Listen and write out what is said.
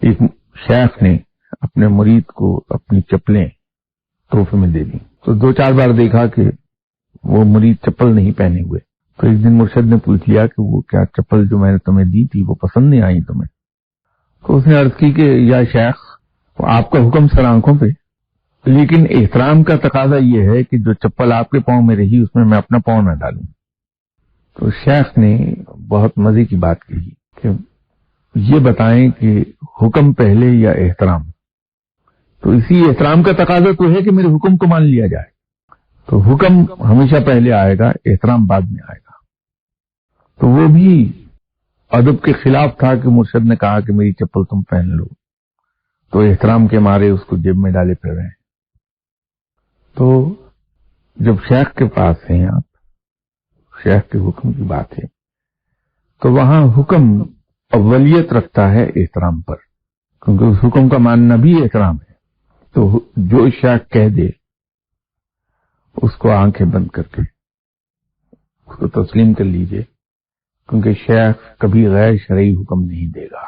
ایک شیخ نے اپنے مرید کو اپنی چپلیں تحفے میں دے دی، تو 2-4 بار دیکھا کہ وہ مرید چپل نہیں پہنے ہوئے، تو ایک دن مرشد نے پوچھ لیا کہ وہ کیا چپل جو میں نے تمہیں دی تھی وہ پسند نہیں آئی تمہیں؟ تو اس نے عرض کی کہ یا شیخ آپ کا حکم سر آنکھوں پہ، لیکن احترام کا تقاضا یہ ہے کہ جو چپل آپ کے پاؤں میں رہی اس میں میں اپنا پاؤں نہ ڈالوں۔ تو شیخ نے بہت مزے کی بات کہی کہ یہ بتائیں کہ حکم پہلے یا احترام؟ تو اسی احترام کا تقاضا تو ہے کہ میرے حکم کو مان لیا جائے، تو حکم ہمیشہ پہلے آئے گا، احترام بعد میں آئے گا۔ تو وہ بھی ادب کے خلاف تھا کہ مرشد نے کہا کہ میری چپل تم پہن لو، تو احترام کے مارے اس کو جیب میں ڈالے پھر رہے ہیں۔ تو جب شیخ کے پاس ہیں آپ، شیخ کے حکم کی بات ہے، تو وہاں حکم اولیت رکھتا ہے احترام پر، کیونکہ اس حکم کا ماننا بھی احترام ہے۔ تو جو شیخ کہہ دے اس کو آنکھیں بند کر کے اس کو تسلیم کر لیجئے، کیونکہ شیخ کبھی غیر شرعی حکم نہیں دے گا۔